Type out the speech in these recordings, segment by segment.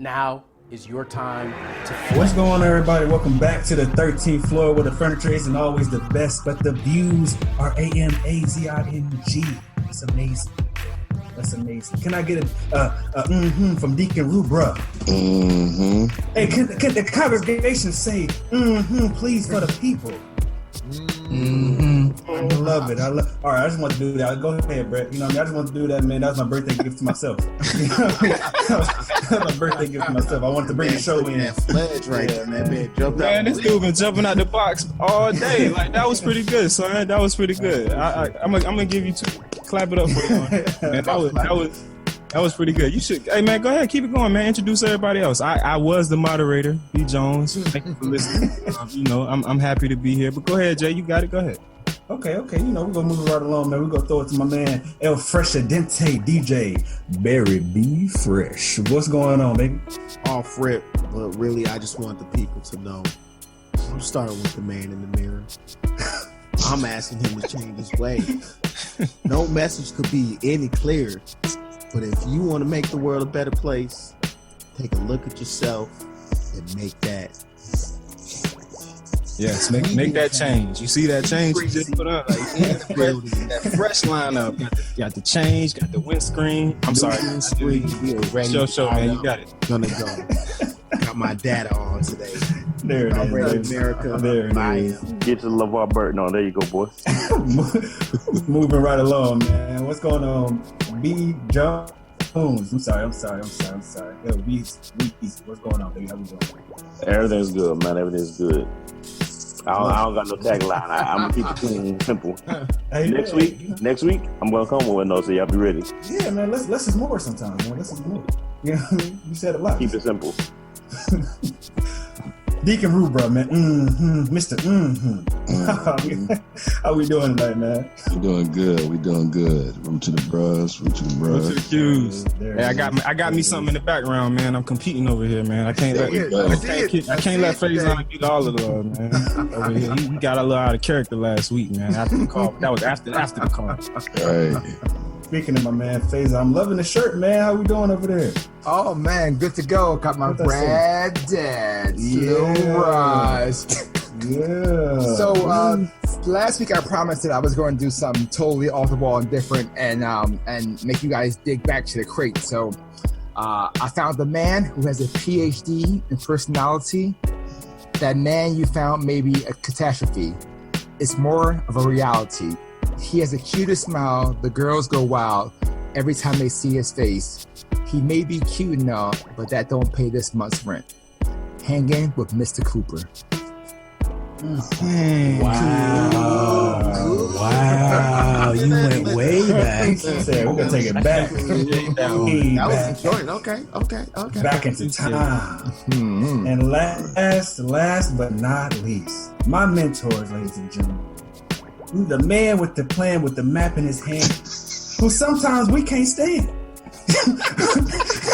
Now is your time to What's going on, everybody? Welcome back to the 13th floor where the furniture isn't always the best, but the views are amazing. It's amazing. That's amazing. Can I get a from Deacon Rubra? Mm-hmm. Hey, can the congregation say please for the people? I love it. All right, I just want to do that. Go ahead, Brett. You know what I mean? I just want to do that, man. That was my birthday gift to myself. That was my birthday gift to myself. I wanted to bring the show in. That fledge right there, man. Jumped Man, out. this dude been jumping out the box all day. Like, that was pretty good, son. That was pretty good. I'm gonna give you two. Clap it up for you. Man, that was pretty good. You should. Hey, man, go ahead, keep it going, man. Introduce everybody else. I was the moderator, B. Jones. Thank you for listening. I'm happy to be here. But go ahead, Jay. You got it. Go ahead. Okay. We're gonna move right along, man. We're gonna throw it to my man El Freshadente DJ Barry B. Fresh. What's going on, baby? Off rip, but really, I just want the people to know. I'm starting with the man in the mirror. I'm asking him to change his ways. No message could be any clearer. But if you want to make the world a better place, take a look at yourself and make that. Yes, make that change. You see that change you just put on? Like, that fresh lineup. Got the change, got the windscreen. I'm sorry. Show, man. You got it. Gonna go. Got my data on today. There it is. Ready, America. There it is. Get to LeVar Burton on. There you go, boy. Moving right along, man. What's going on? B. Jones. I'm sorry. Yo, B. What's going on, baby? How we doing? Everything's good, man. Everything's good. I don't got no tagline. I'm gonna keep it clean, simple. Hey, next week, I'm gonna come with one, though, so y'all be ready. Yeah, man. Less is more sometimes, man. Less is more. You know what I mean? You said a lot. Keep it simple. Deacon Rubra, man. Mr. How we doing tonight, man? We doing good. Room to the bros. Go to the cues. Hey, I got me something in the background, man. I'm competing over here, man. I can't let Faison get all of the love, man. Over here, he got a little out of character last week, man. After the call, that was after the call. Right. Speaking of my man Faison, I'm loving the shirt, man. How we doing over there? Oh man, good to go. Got my Brad Dad. Rise. Yeah. So last week I promised that I was going to do something totally off the wall and different, and make you guys dig back to the crate. So I found the man who has a PhD in personality. That man you found may be a catastrophe. It's more of a reality. He has the cutest smile. The girls go wild every time they see his face. He may be cute and all, but that don't pay this month's rent. Hanging with Mr. Cooper. Wow, you went way back. We're gonna take it back. That was the joint. Okay. Back into time. And last but not least, my mentors, ladies and gentlemen. The man with the plan, with the map in his hand, who sometimes we can't stand.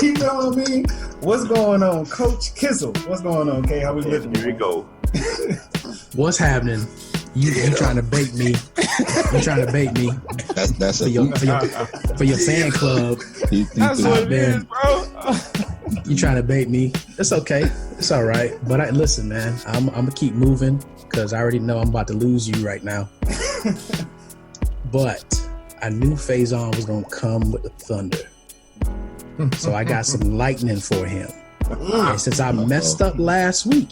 You know what I mean? What's going on, Coach Kizzle? What's going on, Kay? How we living? Here we go. What's happening? You trying to bait me? You trying to bait me? That's for your fan club. That's what it is, bro. You trying to bait me? It's okay. It's all right. But listen, man. I'm gonna keep moving because I already know I'm about to lose you right now. But I knew Faison was gonna come with the thunder, so I got some lightning for him. And since I messed up last week,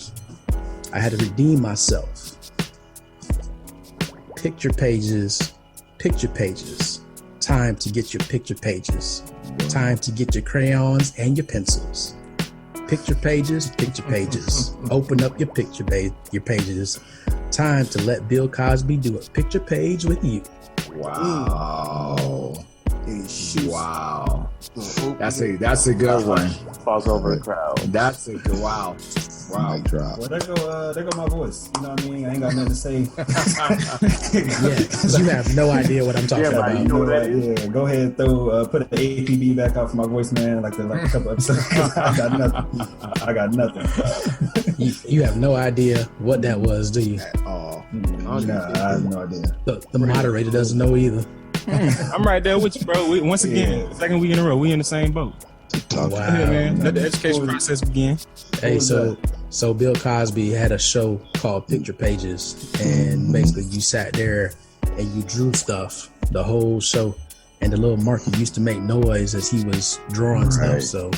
I had to redeem myself. Picture pages. Time to get your picture pages. Time to get your crayons and your pencils. Picture pages. Open up your pages. Time to let Bill Cosby do a picture page with you. Wow. Wow. That's a good one. Falls over the crowd. That's a good wow. Well, there go my voice. You know what I mean? I ain't got nothing to say. Yeah, because you have no idea what I'm talking about. You know what that is. Yeah, go ahead and put an APB back out for my voice, man. Like a couple episodes. I got nothing. You have no idea what that was, do you? At all. Nah, I have no idea. The moderator doesn't know either. I'm right there with you, bro. Once again, second week in a row, we in the same boat. Talk Wow. Yeah, man. Let the education process begin. Hey, so Bill Cosby had a show called Picture Pages, and basically you sat there and you drew stuff the whole show, and the little marker used to make noise as he was drawing stuff. So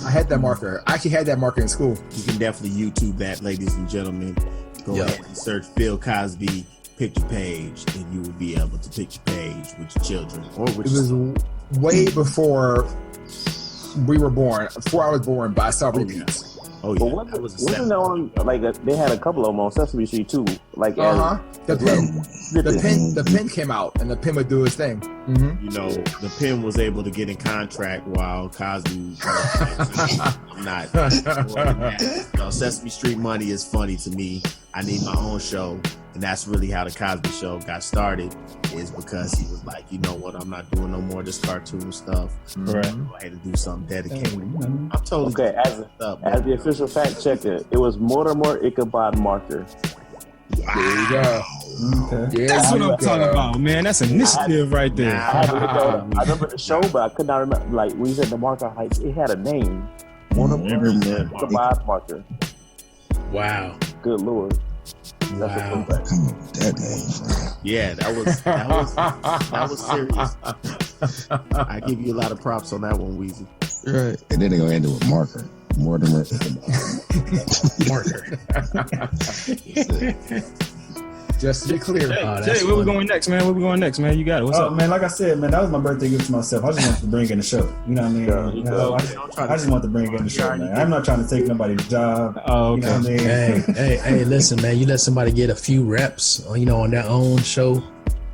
I had that marker. I actually had that marker in school. You can definitely YouTube that, ladies and gentlemen. Go ahead and search Bill Cosby picture page, and you will be able to picture page with your children or with It was way before we were born. Before I was born, but I saw repeats. Oh But yeah, wasn't there on like they had a couple of them on Sesame Street too? Like The pen came out, and the pen would do its thing. Mm-hmm. You know, the pen was able to get in contract while Cosby. I'm not. Sesame Street money is funny to me. I need my own show, and that's really how the Cosby Show got started. Is because he was like, you know what, I'm not doing no more of this cartoon stuff. Right. Go ahead and do something dedicated. I'm totally okay. As the official fact checker, it was Mortimer Ichabod Marker. There you go. Okay. That's what I'm talking about, man. That's initiative right there. I remember the show, but I could not remember. Like when you said the marker heights, it had a name. Mortimer Ichabod Marker. wow. Good lord. Wow. Come up with that name, Frank. Yeah, that was serious. I give you a lot of props on that one, Weezy. Right. And then they're gonna end it with marker. Mortimer. Marker. Just to be clear. Jay, where we going next, man? Where we going next, man? You got it. What's up, man? Like I said, man, that was my birthday gift to myself. I just wanted to bring in the show. You know what I mean? I just want to bring in the show, man. I'm not trying to take nobody's job. Oh, okay. You know what I mean? Hey, listen, man. You let somebody get a few reps, on their own show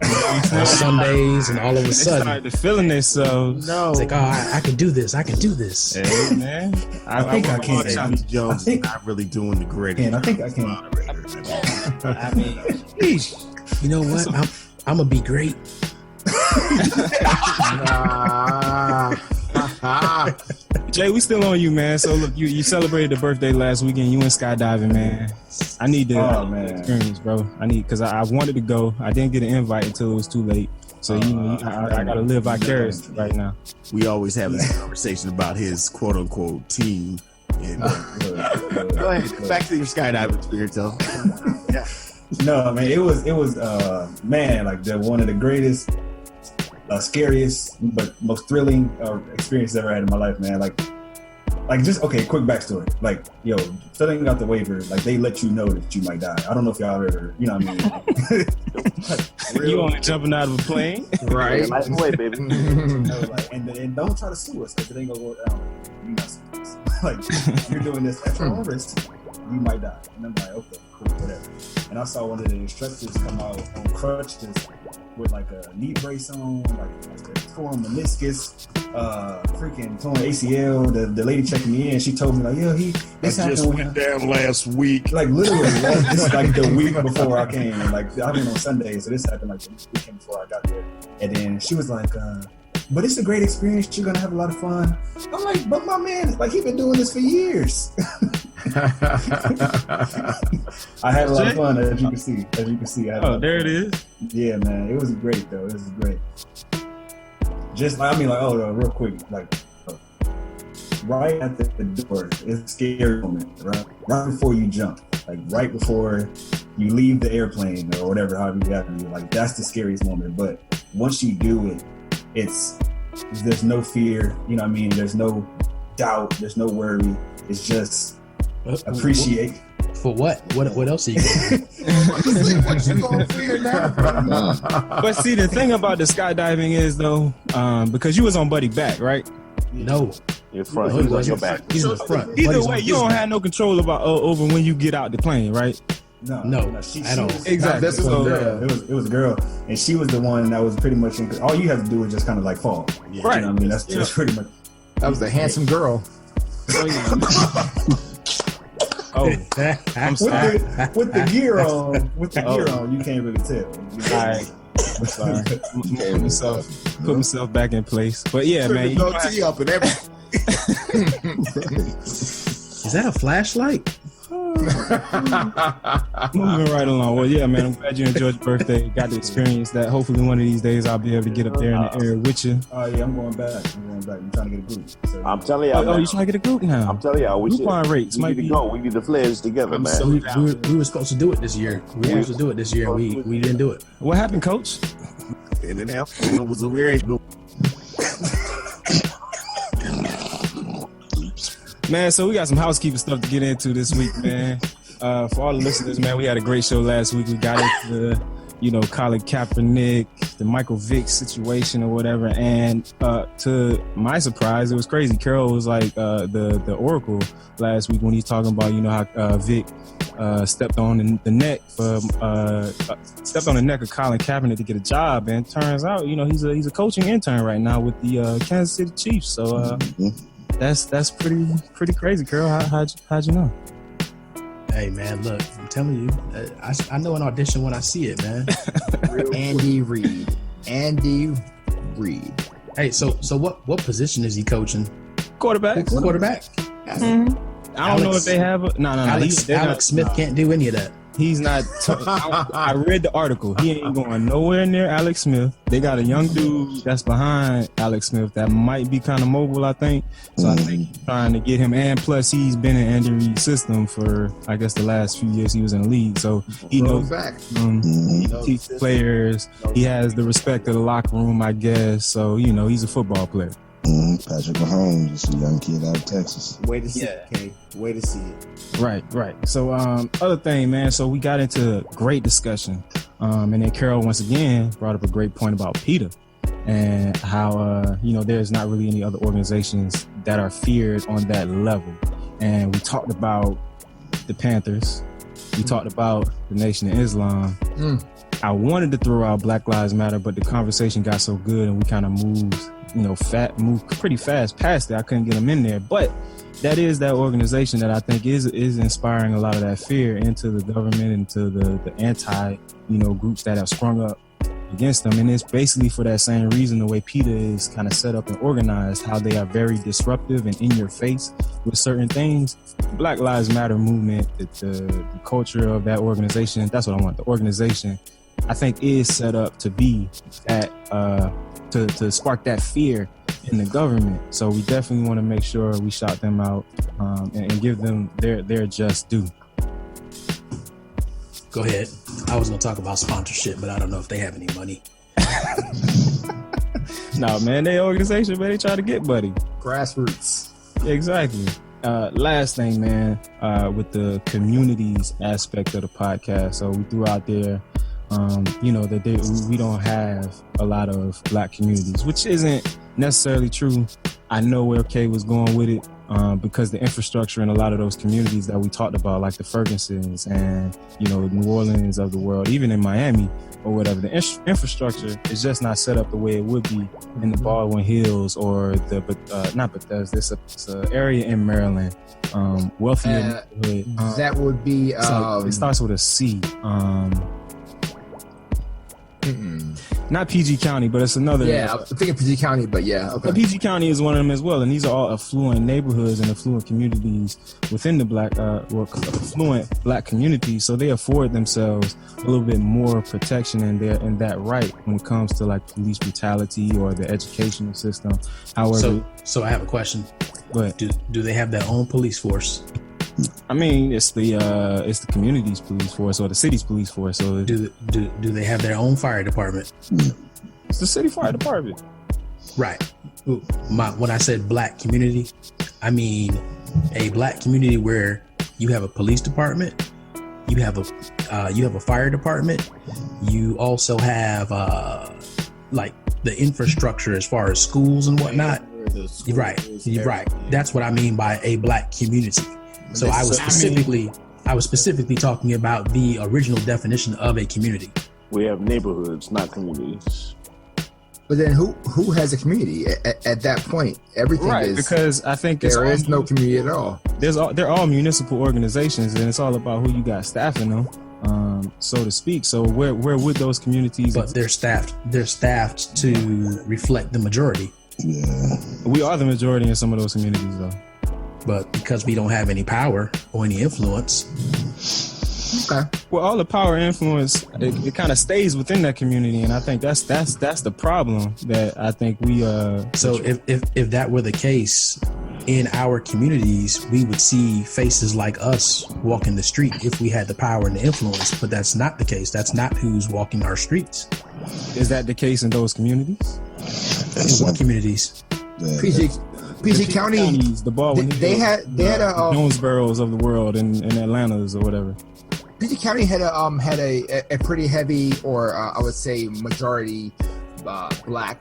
on Sundays, and all of a They sudden, started feeling themselves. No, it's like, oh, I can do this. I can do this. Hey, man. I think I can. Johnny Jones is not really doing the gritty. I think I can. I mean, You know what? I'm gonna be great. Jay, we still on you, man. So look, you celebrated the birthday last weekend. You went skydiving, man. I need the experience, bro. Because I wanted to go. I didn't get an invite until it was too late. So I gotta live vicariously right now. we always have this conversation about his quote unquote team. And, go ahead, back to your skydiving experience, though. Yeah. No, man, it was man, like one of the greatest, scariest, but most thrilling experiences I've ever had in my life, man. Like just quick backstory. Like, filling out the waiver, like they let you know that you might die. I don't know if y'all ever, you know what I mean? You only jumping out of a plane, Right? Life away, baby. And don't try to sue us because it ain't gonna go down. You're not suing us. Like you're doing this at your own risk, you might die. And I'm like, okay, cool, whatever. And I saw one of the instructors come out on crutches with like a knee brace on, like a torn meniscus, freaking torn ACL. The lady checking me in, she told me like, this happened just went down last week. Like literally, this is like the week before I came. Like I went on Sunday, so this happened like the weekend before I got there. And then she was like, but it's a great experience. You're gonna have a lot of fun. I'm like, but my man, like he been doing this for years. I had a lot of fun, as you can see. there it is. Yeah, man, it was great though. It was great. Just real quick, like right at the door, it's a scary moment, right before you jump, like right before you leave the airplane or whatever, however you have to do. Like that's the scariest moment. But once you do it, there's no fear. You know what I mean? There's no doubt. There's no worry. It's just appreciate. For what? What else are you doing? What you gonna fear now? But see, the thing about the skydiving is though, because you was on Buddy back, right? No. Your front. No, He was on your back. He's in the front. Either Buddy's way, on you his don't back. have no control over when you get out the plane, right? No, she at all. was, Exactly. This was a girl. It was a girl, and she was the one that was pretty much. All you have to do is just kind of like fall. Yeah. Right. You know what I mean? That's pretty much. That was a handsome girl. Oh, I'm sorry. With the gear on, you can't really tell. All right. I'm sorry. Put myself back in place. But yeah, man. No tee up and everything. Is that a flashlight? Moving right along. Well, yeah, man, I'm glad you enjoyed your birthday. Got to experience that. Hopefully, one of these days I'll be able to get up there in the air with you. Oh yeah, I'm going back. I'm trying to get a group. So, I'm telling y'all. Oh, you trying to get a group now? I'm telling y'all. We Groupon rates we might need be. to go. We need to pledge together, man. So we were supposed to do it this year. We were supposed to do it this year. We didn't do it. What happened, Coach? And then after it was a very Man, so we got some housekeeping stuff to get into this week, man. For all the listeners, man, we had a great show last week. We got into the, Colin Kaepernick, the Michael Vick situation or whatever. And to my surprise, it was crazy. Carol was like the oracle last week when he's talking about, how Vick stepped on the neck of Colin Kaepernick to get a job. And turns out, he's a coaching intern right now with the Kansas City Chiefs. So that's pretty crazy, Carol. How'd you know? Hey man, look, I'm telling you, I know an audition when I see it, man. Andy Reid. Hey, so what position is he coaching? Quarterback. Mm-hmm. I don't know if they have no. Alex Smith can't do any of that. He's not. I read the article. He ain't going nowhere near Alex Smith. They got a young dude that's behind Alex Smith that might be kind of mobile, I think. So I think he's trying to get him. And plus, he's been in Andy Reid's system for, I guess, the last few years he was in the league. So he knows. He teaches players. He has the respect of the locker room, I guess. So he's a football player. Patrick Mahomes, just a young kid out of Texas. Way to see it, Kay. Way to see it. Right. So, other thing, man. So we got into great discussion, and then Carol once again brought up a great point about PETA and how there's not really any other organizations that are feared on that level. And we talked about the Panthers. We talked about the Nation of Islam. I wanted to throw out Black Lives Matter, but the conversation got so good and we kind of moved pretty fast past it. I couldn't get them in there, but that is that organization that I think is inspiring a lot of that fear into the government, into the anti, groups that have sprung up against them. And it's basically for that same reason, the way PETA is kind of set up and organized, how they are very disruptive and in your face with certain things. Black Lives Matter movement, the culture of that organization, that's what I want. The organization, I think, is set up to be that, to spark that fear in the government. So we definitely want to make sure we shout them out and give them their just due. Go ahead. I was going to talk about sponsorship, but I don't know if they have any money. No, man, they organization, man, they try to get money. Grassroots. Exactly. Last thing, man, with the communities aspect of the podcast. So we threw out there, that we don't have a lot of Black communities, which isn't necessarily true. I know where Kay was going with it, because the infrastructure in a lot of those communities that we talked about, like the Fergusons and New Orleans of the world, even in Miami or whatever, the infrastructure is just not set up the way it would be in the Baldwin Hills or not Bethesda. It's an area in Maryland, wealthier neighborhood. That would be. It starts with a C. Not PG County, but it's another. Yeah, I'm thinking PG County, but yeah. Okay. But PG County is one of them as well, and these are all affluent neighborhoods and affluent communities within the affluent Black communities. So they afford themselves a little bit more protection in that right when it comes to like police brutality or the educational system. However, so I have a question. But do they have their own police force? I mean, it's the community's police force or the city's police force. So do they have their own fire department? It's the city fire department. Right. When I said Black community, I mean a Black community where you have a police department, you have a fire department, you also have like the infrastructure as far as schools and whatnot. You're right. That's what I mean by a Black community. So I was specifically talking about the original definition of a community. We have neighborhoods, not communities. But then who has a community at that point? Everything is, because I think there is no community at all. They're all municipal organizations, and it's all about who you got staffing them, so to speak. So where would those communities? But they're staffed to reflect the majority. Yeah, we are the majority in some of those communities, though. But because we don't have any power or any influence. Okay. Well, all the power and influence, it kind of stays within that community, and I think that's the problem that I think we. So if that were the case, in our communities, we would see faces like us walking the street if we had the power and the influence. But that's not the case. That's not who's walking our streets. Is that the case in those communities? In what communities? PG County, the Baldwin they had a Jonesboroughs of the world in Atlanta's or whatever. PG County had a pretty heavy, or I would say majority black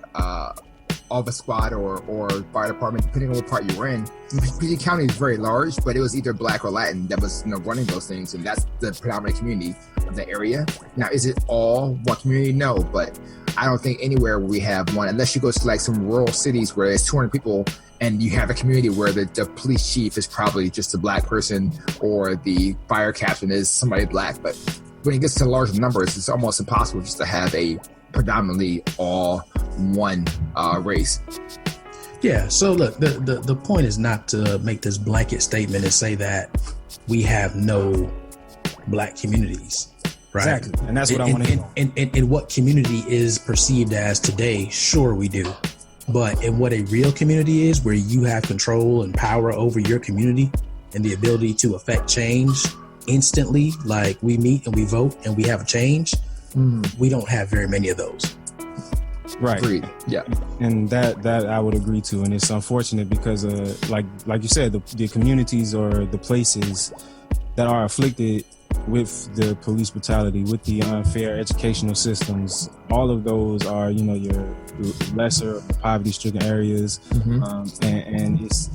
office squad or fire department, depending on what part you were in. PG County is very large, but it was either black or Latin that was running those things, and that's the predominant community of the area. Now, is it all one community? No, but I don't think anywhere we have one, unless you go to like some rural cities where it's 200 people and you have a community where the police chief is probably just a black person or the fire captain is somebody black. But when it gets to larger numbers, it's almost impossible just to have a predominantly all one race. Yeah, so look, the point is not to make this blanket statement and say that we have no black communities, right? Exactly, and that's what I want to know. And what community is perceived as today, sure we do. But in what a real community is, where you have control and power over your community and the ability to affect change instantly, like we meet and we vote and we have a change, we don't have very many of those. Right. Agreed. Yeah. And that I would agree to, and it's unfortunate because like you said, the communities or the places that are afflicted with the police brutality, with the unfair educational systems, all of those are, your lesser poverty-stricken areas, and it's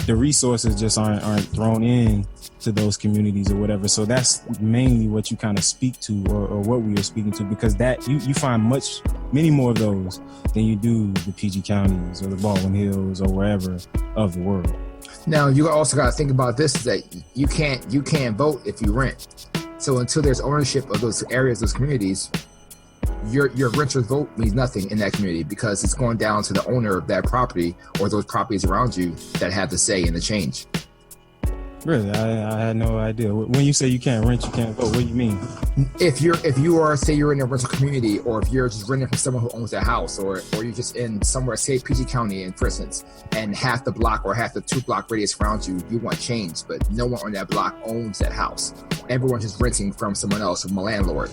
the resources just aren't thrown in to those communities or whatever. So that's mainly what you kind of speak to, or what we are speaking to, because that you find many more of those than you do the PG counties or the Baldwin Hills or wherever of the world. Now, you also got to think about this, is that you can't vote if you rent. So until there's ownership of those areas, those communities, your renter's vote means nothing in that community, because it's going down to the owner of that property or those properties around you that have the say in the change. Really? I had no idea. When you say you can't rent, you can't vote, what do you mean? If you are, say you're in a rental community, or if you're just renting from someone who owns a house, or you're just in somewhere, say PG County, for instance, and half the block or half the 2-block radius around you want change, but no one on that block owns that house. Everyone's just renting from someone else, from a landlord.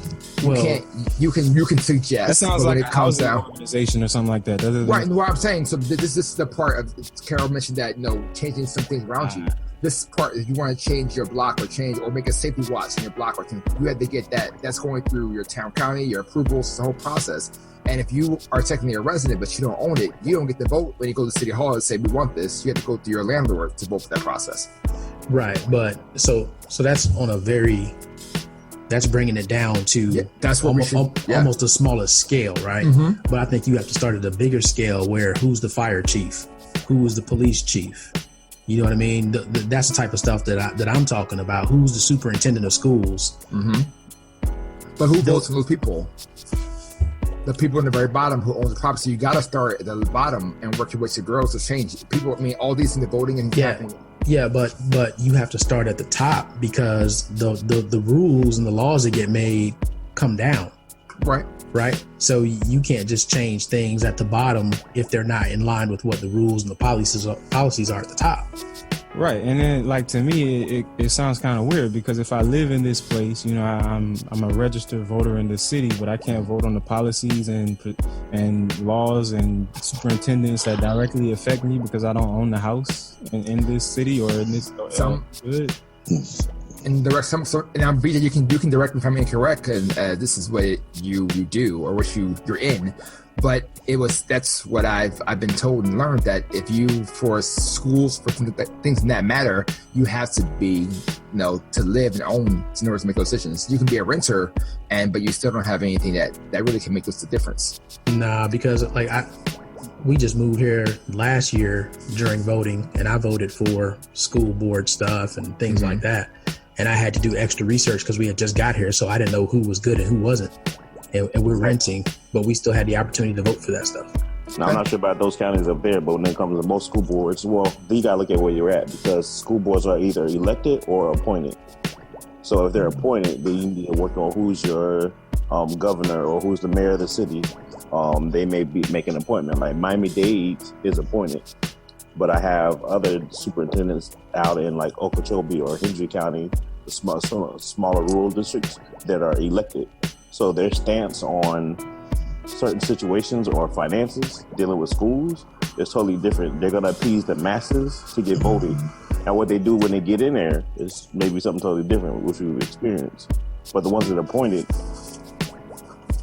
You can suggest. That sounds like it a comes housing down organization or something like that. Right, and what I'm saying, so this is the part of, Carol mentioned that, changing some things around you. This part, if you want to change your block or make a safety watch in your block, you have to get that. That's going through your town, county, your approvals, the whole process. And if you are technically a resident, but you don't own it, you don't get to vote when you go to City Hall and say, we want this. You have to go through your landlord to vote for that process. Right, but so that's on that's bringing it down to that's what almost a smaller scale, right? But I think you have to start at a bigger scale, where who's the fire chief, who is the police chief. You know what I mean? That's the type of stuff that I'm talking about. Who's the superintendent of schools? But who votes for those people? The people in the very bottom who own the property. So you got to start at the bottom and work your way to girls to change. People, all these in the voting and yeah, but you have to start at the top, because the rules and the laws that get made come down. Right. So you can't just change things at the bottom if they're not in line with what the rules and the policies are at the top. Right. And then, like, to me, it sounds kind of weird, because if I live in this place, I'm a registered voter in the city, but I can't vote on the policies and laws and superintendents that directly affect me because I don't own the house in this city or in this. And I'm BJ, you can direct me if I'm incorrect, and this is what you do or what you're in. But that's what I've been told and learned, that if you, for schools, for things in that matter, you have to be, to live and own in order to make those decisions. You can be a renter, but you still don't have anything that really can make the difference. Nah, because we just moved here last year during voting, and I voted for school board stuff and things like that. And I had to do extra research because we had just got here, so I didn't know who was good and who wasn't. And we're renting, but we still had the opportunity to vote for that stuff. Now, I'm not sure about those counties up there, but when it comes to most school boards, well, you got to look at where you're at because school boards are either elected or appointed. So if they're appointed, then you need to work on who's your governor or who's the mayor of the city. They may make an appointment. Like Miami-Dade is appointed, but I have other superintendents out in like Okeechobee or Hendry County, the smaller rural districts that are elected. So their stance on certain situations or finances dealing with schools is totally different. They're going to appease the masses to get voted. And what they do when they get in there is maybe something totally different, which we've experienced. But the ones that are appointed,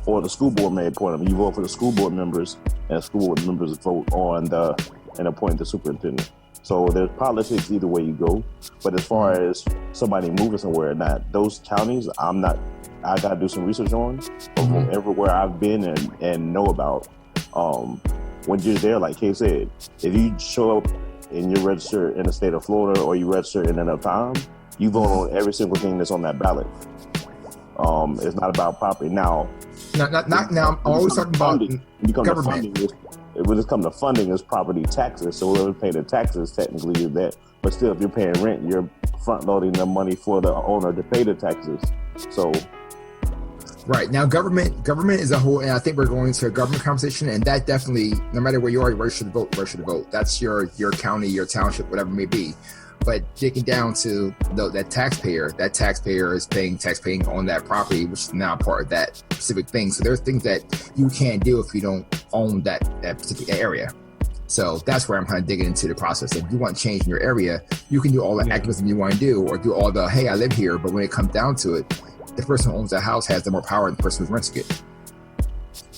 or the school board may appoint them, you vote for the school board members, and the school board members vote on and appoint the superintendent. So there's politics either way you go. But as far as somebody moving somewhere or not, those counties, I got to do some research on. But from everywhere I've been and know about, when you're there, like Kay said, if you show up and you're registered in the state of Florida or you register in enough time, you vote on every single thing that's on that ballot. It's not about property. Now, not now. I'm always talking about government. When it comes to funding, it's property taxes. So whoever pay the taxes technically is that. But still, if you're paying rent, you're front loading the money for the owner to pay the taxes. So. Right now, government is a whole, and I think we're going to a government conversation, and that definitely, no matter where you are, where should vote. That's your county, your township, whatever it may be. But digging down to that taxpayer is paying on that property, which is now part of that specific thing. So there's things that you can't do if you don't own that particular area. So that's where I'm kind of digging into the process. If you want change in your area, you can do all the activism you want to do, or do all the, hey, I live here. But when it comes down to it, the person who owns that house has the more power than the person who's renting it.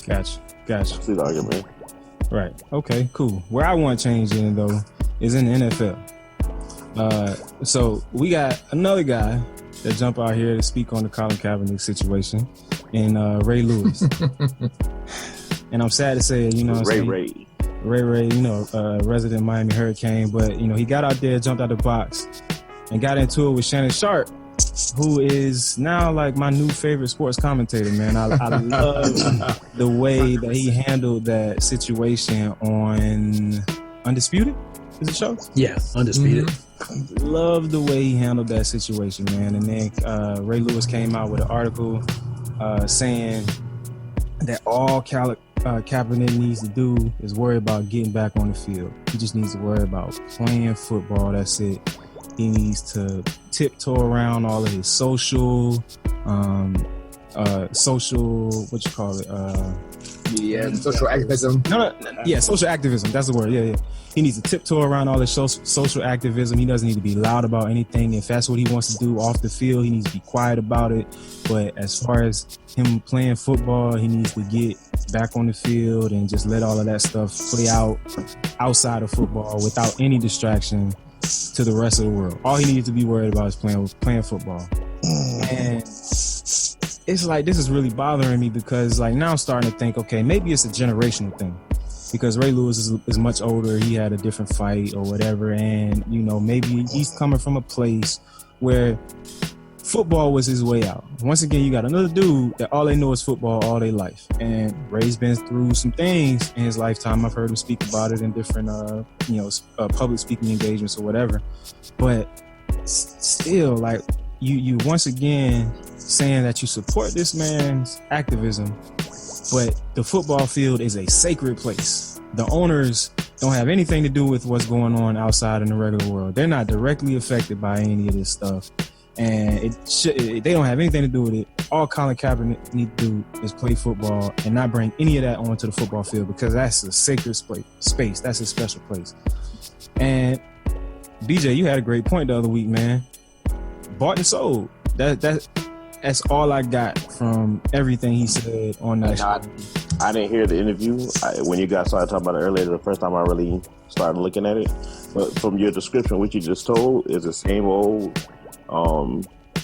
Gotcha. That's the argument. Right. Okay, cool. Where I want change in, though, is in the NFL. So we got another guy that jump out here to speak on the Colin Kaepernick situation, and Ray Lewis. And I'm sad to say, you know what I'm saying? Ray, you know, resident Miami Hurricane, but, you know, he got out there, jumped out the box, and got into it with Shannon Sharp, who is now like my new favorite sports commentator, man. I love the way that he handled that situation on Undisputed. Is the show? Yeah, Undisputed. Love the way he handled that situation, man. And then Ray Lewis came out with an article saying that all Kaepernick needs to do is worry about getting back on the field. He just needs to worry about playing football. That's it. He needs to tiptoe around all of his social, social activism. Social activism. That's the word. Yeah. He needs to tiptoe around all his social activism. He doesn't need to be loud about anything. If that's what he wants to do off the field, he needs to be quiet about it. But as far as him playing football, he needs to get back on the field and just let all of that stuff play out outside of football without any distraction to the rest of the world. All he needs to be worried about is playing football. And it's like, this is really bothering me because like now I'm starting to think, okay, maybe it's a generational thing because Ray Lewis is much older. He had a different fight or whatever. And, you know, maybe he's coming from a place where football was his way out. Once again, you got another dude that all they know is football all their life. And Ray's been through some things in his lifetime. I've heard him speak about it in different, public speaking engagements or whatever. But still, like, you once again saying that you support this man's activism, but the football field is a sacred place. The owners don't have anything to do with what's going on outside in the regular world. They're not directly affected by any of this stuff. And they don't have anything to do with it. All Colin Kaepernick need to do is play football and not bring any of that onto the football field because that's a sacred space. That's a special place. And BJ, you had a great point the other week, man. Bought and sold. That's all I got from everything he said on that show. I didn't hear the interview. When you guys started talking about it earlier, the first time I really started looking at it. But from your description, what you just told is the same old,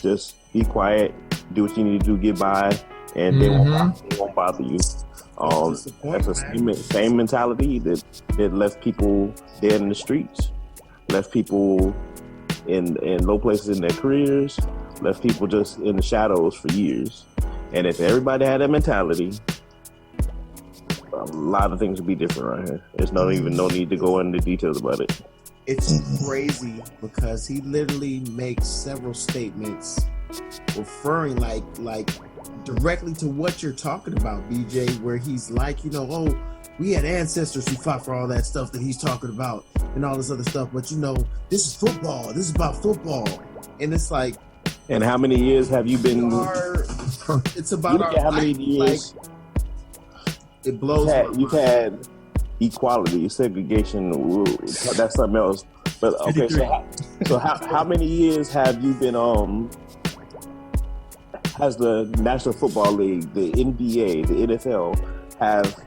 just be quiet, do what you need to do, get by, and they won't bother you. That's the same mentality that left people dead in the streets, left people in low places in their careers, left people just in the shadows for years. And if everybody had that mentality, a lot of things would be different right here. There's no need to go into details about it. It's crazy because he literally makes several statements referring like directly to what you're talking about, BJ, where he's like, oh, we had ancestors who fought for all that stuff that he's talking about and all this other stuff, but this is football. This is about football. And it's like, and how many years have you been? It's about how many years? Like, it blows. You've had equality, segregation. That's something else. But okay, so how many years have you been? Has the National Football League, the NBA, the NFL, have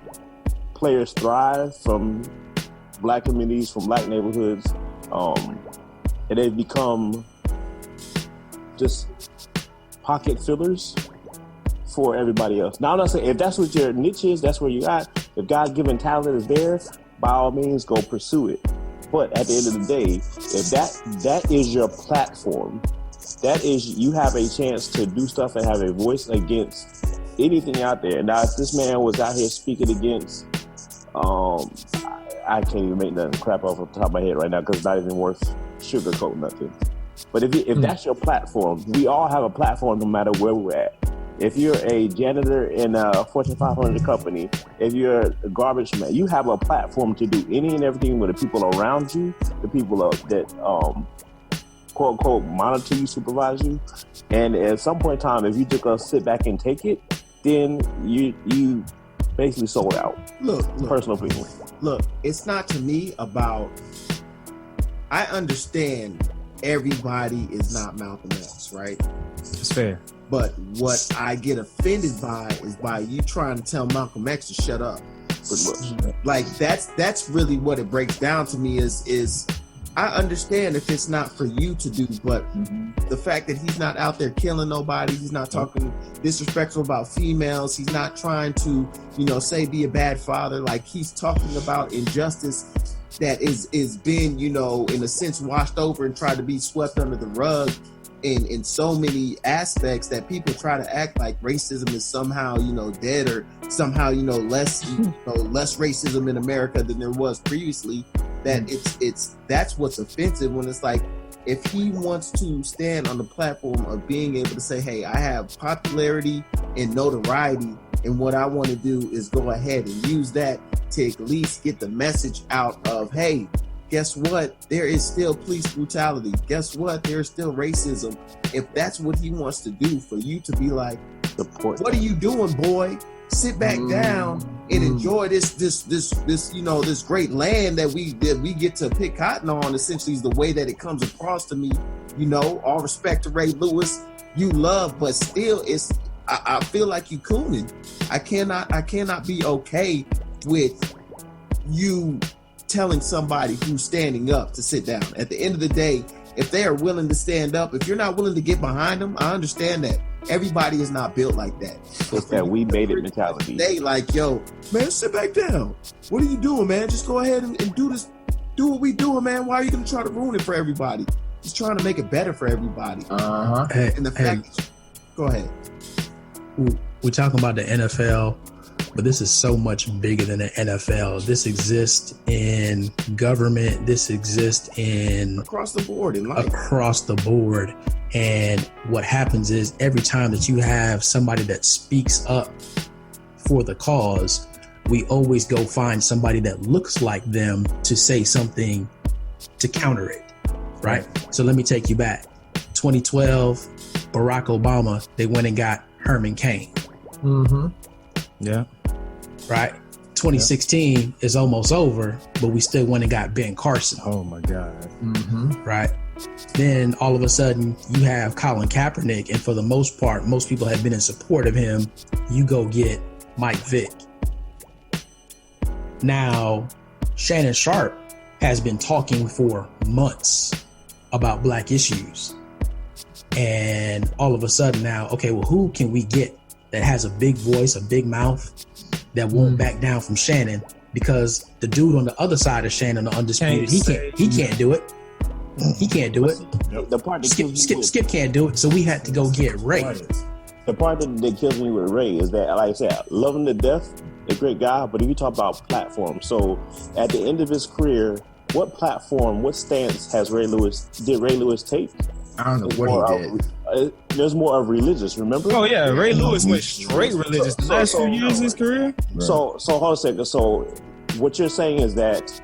players thrive from black communities, from black neighborhoods, and they've become just pocket fillers for everybody else. Now, I'm not saying if that's what your niche is, that's where you're at. If God-given talent is there, by all means, go pursue it. But at the end of the day, if that is your platform, that is, you have a chance to do stuff and have a voice against anything out there. Now, if this man was out here speaking against, I can't even make nothing crap off the top of my head right now because it's not even worth sugarcoating nothing. But if that's your platform, we all have a platform no matter where we're at. If you're a janitor in a Fortune 500 company, if you're a garbage man, you have a platform to do any and everything with the people around you, the people that quote unquote monitor you, supervise you. And at some point in time, if you just gonna sit back and take it, then you basically sold out. Look, personal opinion. Look, it's not to me about. I understand everybody is not Malcolm X, right? It's fair. But what I get offended by is by you trying to tell Malcolm X to shut up. Like that's really what it breaks down to me is I understand if it's not for you to do, but the fact that he's not out there killing nobody, he's not talking disrespectful about females, he's not trying to, say be a bad father, like he's talking about injustice that is being, in a sense washed over and tried to be swept under the rug in so many aspects that people try to act like racism is somehow, dead or somehow, less racism in America than there was previously. That that's what's offensive when it's like, if he wants to stand on the platform of being able to say, hey, I have popularity and notoriety, and what I want to do is go ahead and use that to at least get the message out of, hey, guess what? There is still police brutality. Guess what? There's still racism. If that's what he wants to do, for you to be like, what are you doing, boy? Sit back down and enjoy this great land that we get to pick cotton on. Essentially, is the way that it comes across to me. All respect to Ray Lewis, you love, but still, I feel like you cooning. I cannot be okay with you telling somebody who's standing up to sit down. At the end of the day, if they are willing to stand up, if you're not willing to get behind them, I understand that. Everybody is not built like that. It's that we made it mentality. They like, yo, man, sit back down. What are you doing, man? Just go ahead and do this. Do what we doing, man. Why are you going to try to ruin it for everybody? Just trying to make it better for everybody. And the fact, go ahead. We're talking about the NFL, but this is so much bigger than the NFL. This exists in government. This exists in across the board in life. Across the board. And what happens is every time that you have somebody that speaks up for the cause, we always go find somebody that looks like them to say something to counter it, right? So let me take you back. 2012, Barack Obama, they went and got Herman Cain. Yeah. Right? 2016 is almost over, but we still went and got Ben Carson. Oh my God. Right? Then all of a sudden you have Colin Kaepernick, and for the most part, most people have been in support of him. You go get Mike Vick. Now, Shannon Sharp has been talking for months about black issues. And all of a sudden now, okay, well, who can we get that has a big voice, a big mouth, that won't back down from Shannon? Because the dude on the other side of Shannon, the undisputed, he can't do it. He can't do it. The part that Skip can't do it, so we had to go get Ray. The part that kills me with Ray is that, like I said, love him to death. The great guy, but if you talk about platform, so at the end of his career, what platform, what stance did Ray Lewis take? I don't know what he did. There's more of religious, remember? Oh yeah, Ray Lewis went straight religious the last few years of his career. Right. So hold on a second. So what you're saying is that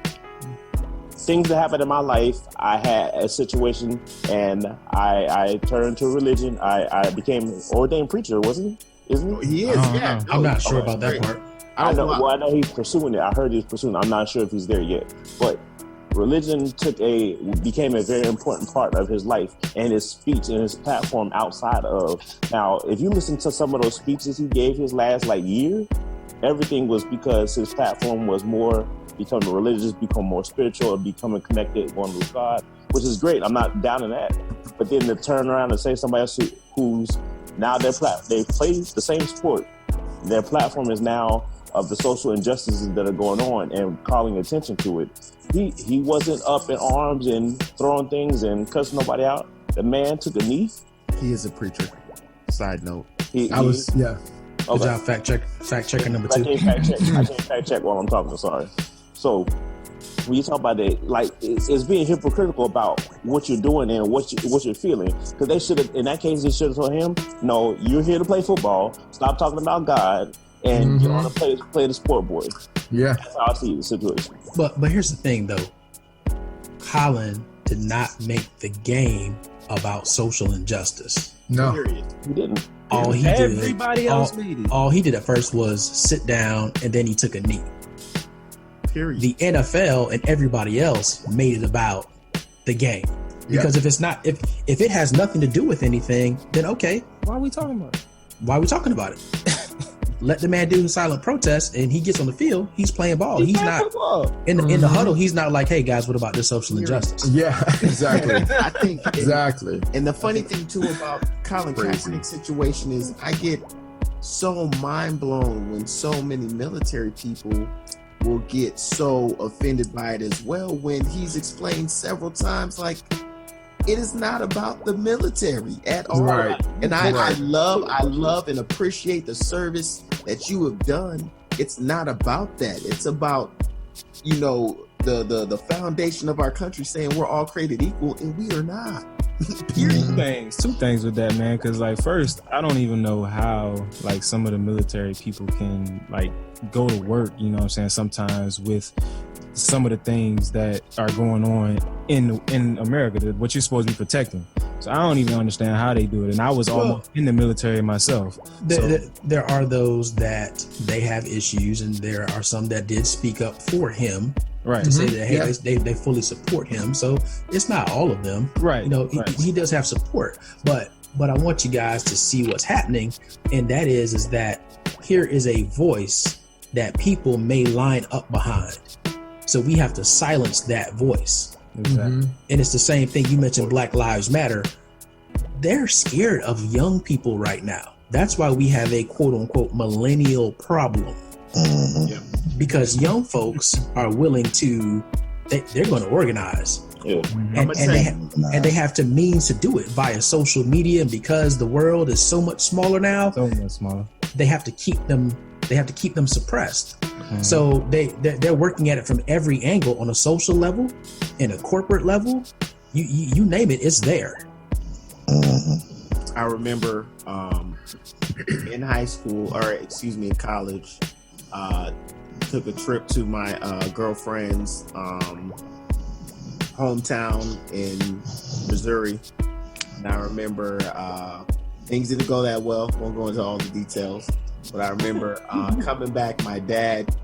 things that happened in my life, I had a situation and I turned to religion. I became an ordained preacher, wasn't he? Isn't he? He is. Yeah. I'm not sure about that part. I know. Well, I know he's pursuing it. I heard he's pursuing it. I'm not sure if he's there yet, but religion became a very important part of his life and his speech and his platform outside of. Now, if you listen to some of those speeches he gave his last year, everything was because his platform was more becoming religious, become more spiritual, and becoming connected, going with God, which is great. I'm not down in that. But then to turn around and say somebody else who's now they play the same sport, their platform is now of the social injustices that are going on and calling attention to it. He wasn't up in arms and throwing things and cussing nobody out. The man took a knee. He is a preacher. Side note. Good job, fact checker number 2. I can't fact check while I'm talking. Sorry. So when you talk about that, it's being hypocritical about what you're doing and what you're feeling. Because they should have, in that case, they should have told him, "No, you're here to play football. Stop talking about God and get on to play the sport, boy." Yeah, that's how I see the situation. But here's the thing, though. Colin did not make the game about social injustice. No, he didn't. Everybody else made it. All he did at first was sit down, and then he took a knee. Period. The NFL and everybody else made it about the game. Because if it's not, if it has nothing to do with anything, then okay. Why are we talking about it? Why are we talking about it? Let the man do his silent protest, and he gets on the field. He's playing ball. He's not in the huddle. He's not like, "Hey guys, what about this social injustice?" Yeah, exactly. I think exactly. And the funny thing too about Colin Kaepernick's situation is, I get so mind blown when so many military people will get so offended by it as well. When he's explained several times, it is not about the military at all. Right. And I love and appreciate the service that you have done. It's not about that. It's about, the foundation of our country saying we're all created equal, and we are not. Period. Two things with that, man. Because first, I don't even know how some of the military people can go to work. You know what I'm saying? Sometimes with some of the things that are going on in America, what you're supposed to be protecting. So I don't even understand how they do it. And I was almost in the military myself. There are those that they have issues, and there are some that did speak up for him. Right. To say that, hey, they fully support him. So it's not all of them. Right. He does have support. But I want you guys to see what's happening. And that is that here is a voice that people may line up behind. So we have to silence that voice. Exactly. And it's the same thing. You mentioned Black Lives Matter. They're scared of young people right now. That's why we have a quote unquote millennial problem. Because young folks are willing to, they're going to organize. Yeah. And they have to means to do it via social media. And because the world is so much smaller now, they have to keep them suppressed. So they're working at it from every angle, on a social level, in a corporate level. You name it, it's there. I remember in high school, in college, took a trip to my girlfriend's hometown in Missouri. And I remember things didn't go that well. Won't go into all the details. But I remember coming back, my dad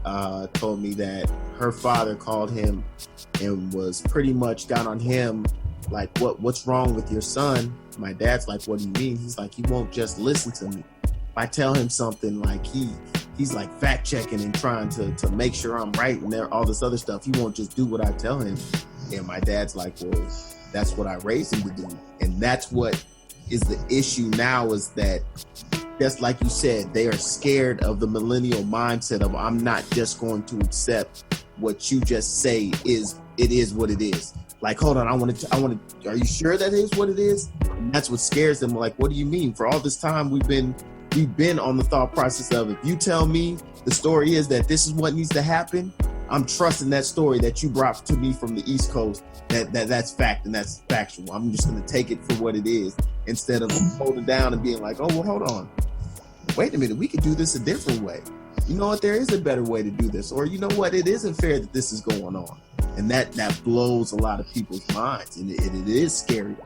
told me that her father called him and was pretty much down on him, what's wrong with your son? My dad's like, what do you mean? He's like, he won't just listen to me. If I tell him something, he's fact checking and trying to make sure I'm right and all this other stuff. He won't just do what I tell him. And my dad's like, well, that's what I raised him to do. And that's what is the issue now, is that, just like you said, they are scared of the millennial mindset of, I'm not just going to accept what you just say it is what it is. Hold on, I want to, are you sure that is what it is? And that's what scares them. What do you mean? For all this time we've been we've been on the thought process of, if you tell me the story is that this is what needs to happen, I'm trusting that story that you brought to me from the East Coast, that's fact and that's factual. I'm just going to take it for what it is, instead of holding down and being like, oh, well, hold on. Wait a minute, we could do this a different way. You know what, there is a better way to do this. Or you know what, it isn't fair that this is going on. And that blows a lot of people's minds. And it is scary,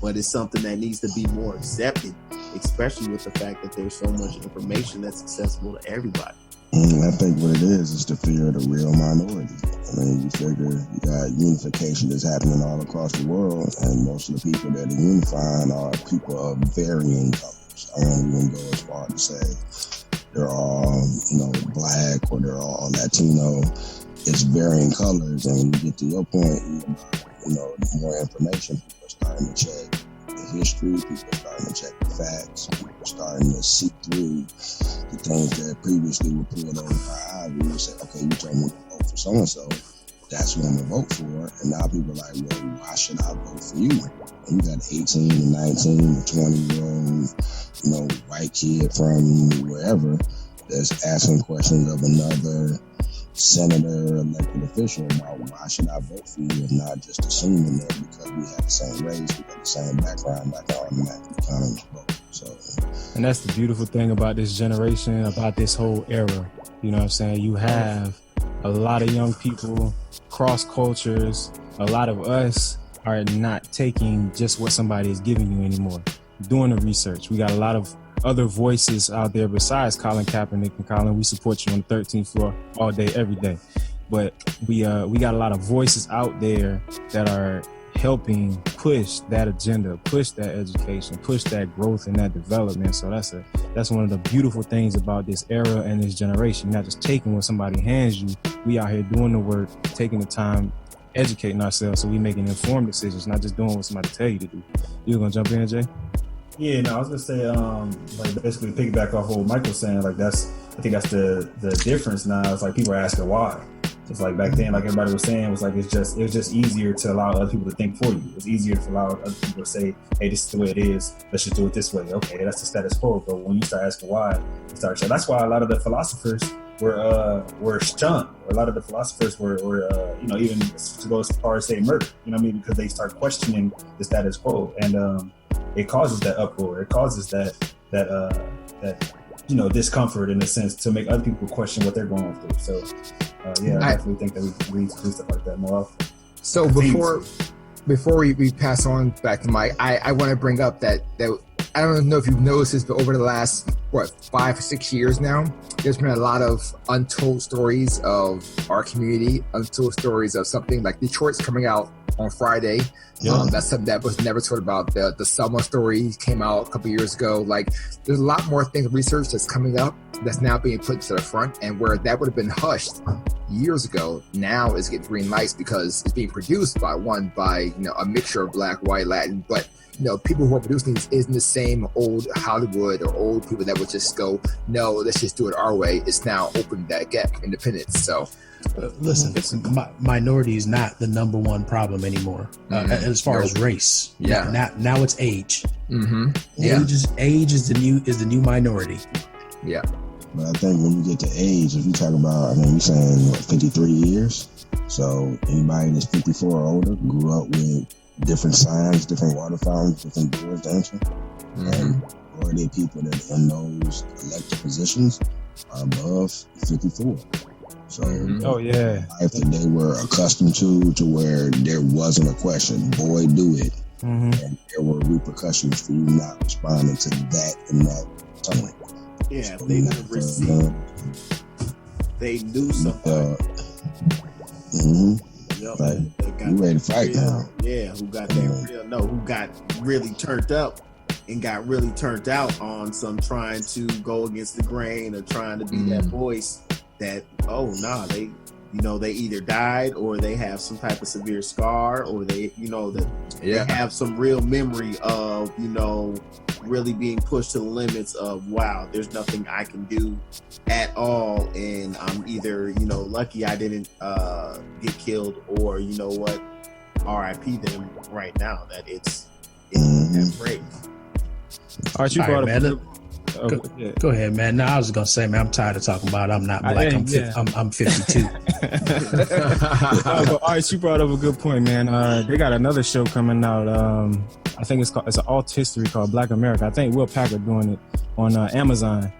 but it's something that needs to be more accepted, especially with the fact that there's so much information that's accessible to everybody. I think what it is the fear of the real minority. I mean, you figure you got unification that's happening all across the world, and most of the people that are unifying are people of varying colors. I won't even go as far to say they're all, black or they're all Latino. It's varying colors, and when you get to your point, more information, people are starting to check the history, people are starting to check the facts, people are starting to see through the things that previously were pulled over by eye. You say, okay, you told me to vote for so-and-so, that's who I'm going to vote for. And now people are like, well, why should I vote for you? And you got 18 to 19 to 20-year-old, white kid from wherever that's asking questions of another senator or elected official about why should I vote for you, and not just assuming that because we have the same race, we have the same background, like I automatically come vote. So, and that's the beautiful thing about this generation, about this whole era. You know what I'm saying? You have a lot of young people, cross cultures. A lot of us are not taking just what somebody is giving you anymore. Doing the research. We got a lot of other voices out there besides Colin Kaepernick. And Colin, we support you on the 13th floor all day, every day. But we got a lot of voices out there that are helping push that agenda, push that education, push that growth and that development. So that's one of the beautiful things about this era and this generation. Not just taking what somebody hands you. We out here doing the work, taking the time, educating ourselves, so we making informed decisions, not just doing what somebody tell you to do. You gonna jump in, Jay? Yeah, no, I was gonna say, basically piggyback off what Mike was saying. I think that's the difference now. It's like people are asking why. It's like back then, like everybody was saying, it was just easier to allow other people to think for you. It's easier to allow other people to say, hey, this is the way it is. Let's just do it this way. Okay, that's the status quo. But when you start asking why, you start. That's why a lot of the philosophers were shunned. A lot of the philosophers were even to go as far as say murdered. You know what I mean? Because they start questioning the status quo, and it causes that uproar. It causes that discomfort in a sense to make other people question what they're going through. So I definitely think that we need to do stuff like that more often. So before we pass on back to Mike, I want to bring up that I don't know if you've noticed this, but over the last 5 or 6 years now, there's been a lot of untold stories of our community, untold stories of something like Detroit's coming out on Friday. Yeah. That's something that was never told about. The Selma story came out a couple years ago. Like, there's a lot more things, research that's coming up that's now being put to the front, and where that would have been hushed years ago, now is getting green lights because it's being produced by a mixture of Black, white, Latin, but people who are producing these isn't the same old Hollywood or old people that would just go, no, let's just do it our way. It's now opened that gap, independence. So listen, minority is not the number one problem anymore as far as race. Yeah. Now it's age. Mm-hmm. Yeah. Age is the new minority. Yeah. But I think when you get to age, if you talk about, you're saying 53 years. So anybody that's 54 or older grew up with different signs, different water fountains, different doors to enter. Mm-hmm. And majority of people that are in those elected positions are above 54. So life that they were accustomed to where there wasn't a question, boy, do it. Mm-hmm. And there were repercussions for you not responding to that in that tone. Yeah, so they would have received. They knew something. Yep, like, they got you ready to fight real, now? Yeah, who got really turned up and got really turned out on some trying to go against the grain or trying to be that voice that they either died or they have some type of severe scar or they have some real memory of really being pushed to the limits of, wow, there's nothing I can do at all, and I'm either lucky I didn't get killed, or RIP them right now that it's that break. All right, you brought up Go ahead, man. No, I was gonna say, man, I'm tired of talking about it. I'm not black. I'm 52. All right, you brought up a good point, man. They got another show coming out. I think it's an alt history called Black America. I think Will Packard doing it on Amazon.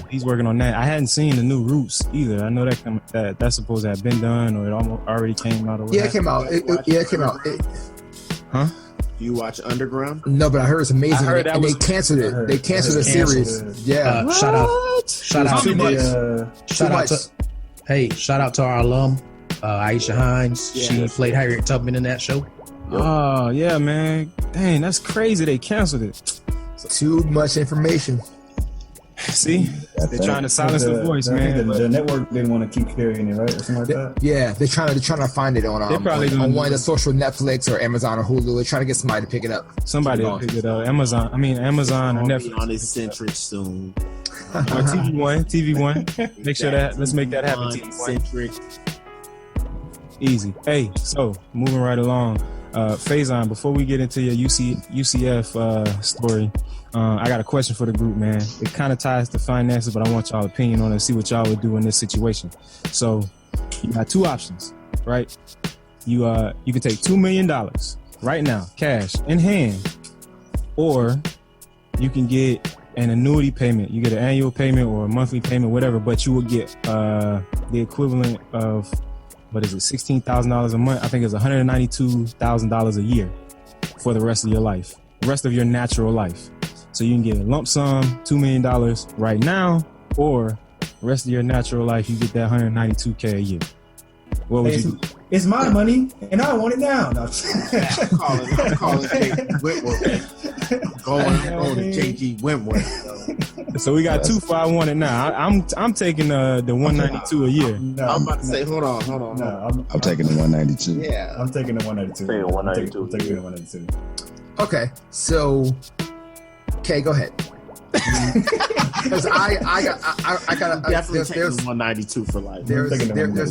He's working on that. I hadn't seen the new Roots either. I know that's supposed to have been done, or it already came out. Or yeah, it came out. It came out. Huh? You watch Underground? No, but I heard it's amazing. I heard they canceled it. They canceled the series. Yeah. Shout out to our alum, Aisha Hines. Yeah, she played Harriet Tubman in that show. Oh yeah, man. Dang, that's crazy. They canceled it. Too much information. See, they're trying to silence the voice, man. The network didn't want to keep carrying it, right, or something like that. Yeah, they're trying to find it on one of the social Netflix or Amazon or Hulu. They're trying to get somebody to pick it up. Somebody will pick it up. Amazon or Netflix. On eccentric soon. TV One. Make sure that. Let's make that happen. TV One. Easy. Hey, so moving right along. Faison, before we get into your UCF story. I got a question for the group, man. It kind of ties to finances, but I want y'all's opinion on it, see what y'all would do in this situation. So you got two options, right? You can take $2 million right now, cash in hand, or you can get an annuity payment. You get an annual payment or a monthly payment, whatever, but you will get the equivalent of, what is it, $16,000 a month? I think it's $192,000 a year for the rest of your life, the rest of your natural life. So you can get a lump sum, $2 million right now, or the rest of your natural life, you get that $192K a year. What would you do? It's my money, and I want it now. No. I'm calling JG Wentworth. Going to JG Wentworth. So we got two for I want it now. I'm taking the 192 a year. No, I'm about to say, hold on. No, I'm taking the 192. Yeah, I'm taking the 192. I'm taking the 192. Okay, so. Okay, go ahead. Because I got definitely taking 192 for life. There's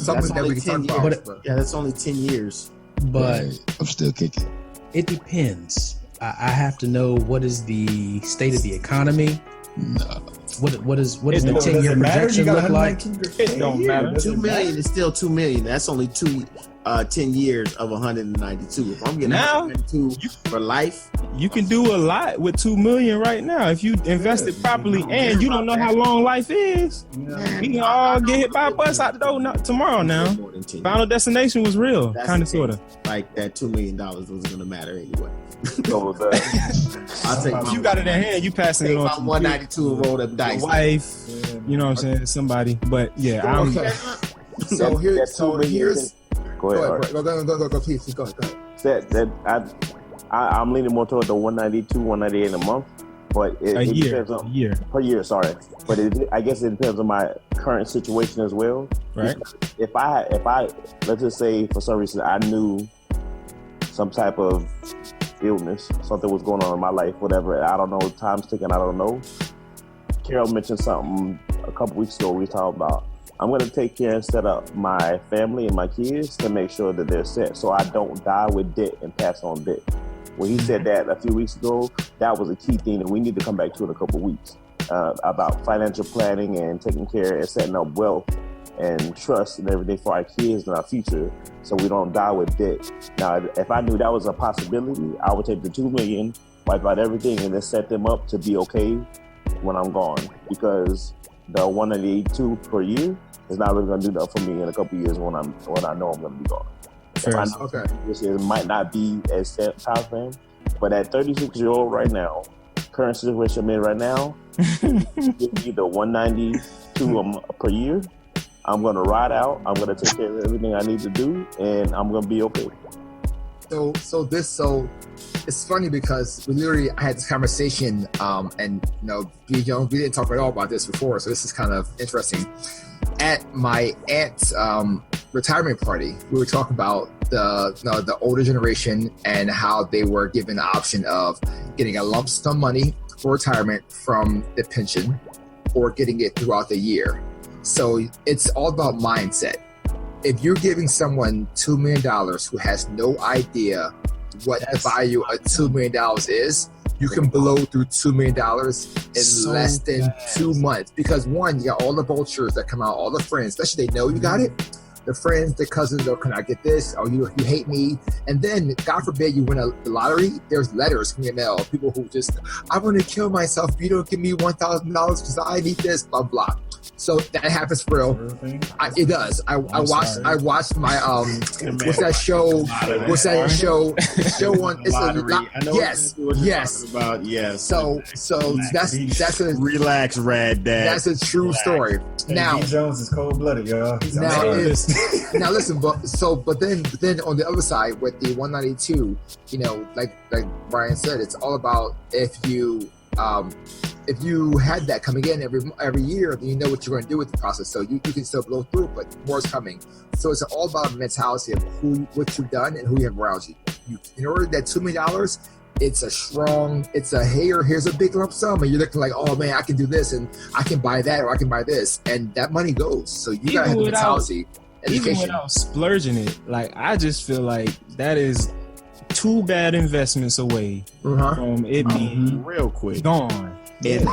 something that we can talk about. Yeah, that's only 10 years. But I'm still kicking. It depends. I have to know what is the state of the economy. No. What is the 10-year projection look like? It don't matter. $2 million is still $2 million. That's only 10 years of 192. If I'm getting 192 for life, you can do a lot with $2 million right now if you invest it properly, and you don't know how long life is. We can all get hit by a bus out the door tomorrow. Now, Final Destination was real, kind of, sort of. Like that $2 million wasn't going to matter anyway. I'll take if you got it in hand, you passing it on to 192 and roll up dice. Your wife, you know what I'm saying, somebody. But yeah, I'm. So here's. Go ahead. Go, please. Go ahead. I'm leaning more toward the 192, 198 a month, but it depends on per year. Sorry, but I guess it depends on my current situation as well. Right. If I let's just say for some reason I knew some type of illness, something was going on in my life, whatever. I don't know. Time's ticking. I don't know. Carol mentioned something a couple weeks ago. We talked about. I'm going to take care and set up my family and my kids to make sure that they're set so I don't die with debt and pass on debt. When he said that a few weeks ago, that was a key thing that we need to come back to in a couple of weeks about financial planning and taking care and setting up wealth and trust and everything for our kids and our future so we don't die with debt. Now, if I knew that was a possibility, I would take the $2 million, wipe out everything, and then set them up to be okay when I'm gone, because the 182 per year is not really going to do that for me in a couple of years when I know I'm going to be gone. Okay. It might not be as set time frame, but at 36-year-old right now, current situation I'm in right now, give me the 192 per year. I'm going to ride out. I'm going to take care of everything I need to do, and I'm going to be okay. So it's funny because I had this conversation, and we didn't talk at all about this before, so this is kind of interesting. At my aunt's retirement party, we were talking about the older generation and how they were given the option of getting a lump sum money for retirement from the pension or getting it throughout the year. So it's all about mindset. If you're giving someone $2 million who has no idea what the value of $2 million is, you can blow through $2 million in less than 2 months. Because one, you got all the vultures that come out, all the friends, especially they know you got it. The friends, the cousins, oh, can I get this? Oh, you hate me. And then, God forbid, you win the lottery. There's letters from your mail. People who just, I want to kill myself if you don't give me $1,000 because I need this, blah, blah. So that happens for real. It does. I watched my what's that show? What's that show? Show on it's lottery. Yes. About yes. So that's a relax, Rad Dad. That's a true story. Now D. Jones is cold blooded, y'all. Now listen, but then on the other side with the 192, you know, like Brian said, it's all about if you had that coming in every year, then you know what you're going to do with the process. So you can still blow through, but more is coming. So it's all about mentality of what you've done and who you have around you. In order to that $2 million, it's a here's a big lump sum, and you're looking like, oh man, I can do this and I can buy that or I can buy this, and that money goes. So you gotta have the mentality. Even without splurging it, like I just feel like that is 2 bad investments away from it being real quick gone. And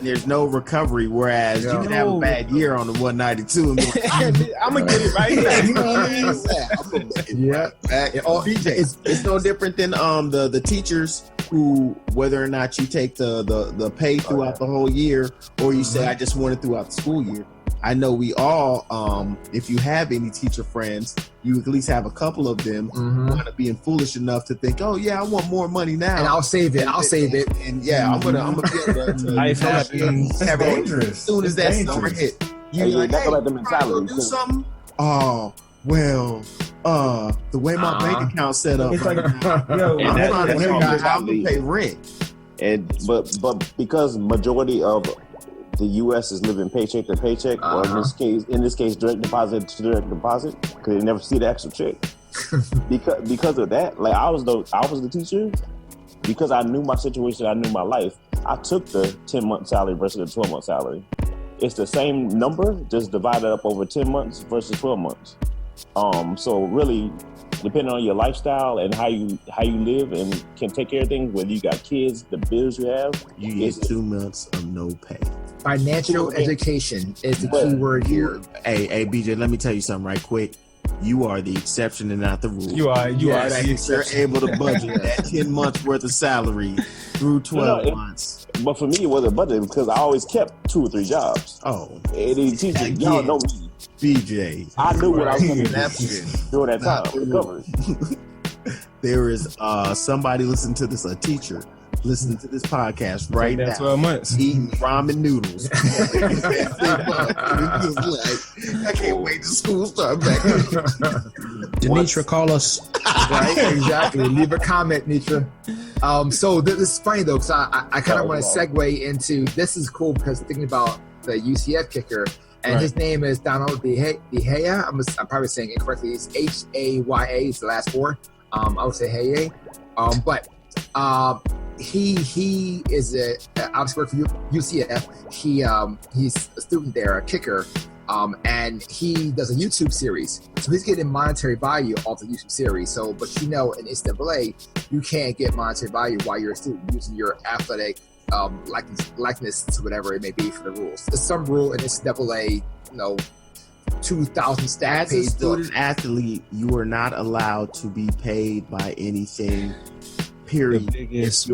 there's no recovery, whereas you can have a bad year on the 192 and be like, I'm gonna get it right back. You know what I mean? Yeah. It's no different than the teachers who, whether or not you take the pay throughout the whole year or you say I just want it throughout the school year. I know we all, if you have any teacher friends, you at least have a couple of them who are being foolish enough to think, oh yeah, I want more money now, and I'll save it. And yeah, I'm gonna be able to I feel like have it as soon as that summer hit. You're like, hey, about the mentality. Do something. Oh well, the way my bank account set up, It's right like, now, yo, I'm trying to figure out how to mentality. pay rent. And but because majority of the U.S. is living paycheck to paycheck, or in this case, direct deposit to direct deposit, because they never see the actual check. because of that, like I was the teacher, because I knew my situation, I knew my life. I took the 10-month salary versus the 12-month salary. It's the same number, just divided up over 10 months versus 12 months. So really, depending on your lifestyle and how you live and can take care of things, whether you got kids, the bills you have, You get 2 months of no pay. Financial education is the key word here. Hey, BJ, let me tell you something right quick. You are the exception and not the rule. You are the You're exception. able to budget that 10 months worth of salary through 12 months. But for me, it wasn't budget because I always kept 2 or 3 jobs. Oh, And these teachers, y'all know me. BJ. I knew what I was going to do during that time. Recovery. There is somebody listening to this, a teacher listening to this podcast right now, 12 months. eating ramen noodles. I can't wait till school start back. Denitra, call us. Right, exactly. Leave a comment, Nitra. So this is funny though, because I kind of want to segue into this is cool because thinking about the UCF kicker, and his name is Donald De Gea. I'm probably saying it incorrectly. It's H-A-Y-A. It's the last 4. I would say Hey. But he is obviously working for UCF. He's a student there, a kicker. And he does a YouTube series. So he's getting monetary value off the YouTube series. So, but in NCAA, you can't get monetary value while you're a student using your athletic likeness to whatever it may be for the rules. There's some rule in NCAA, 2,000 stat As a page student book. athlete, you are not allowed to be paid by anything. Period. If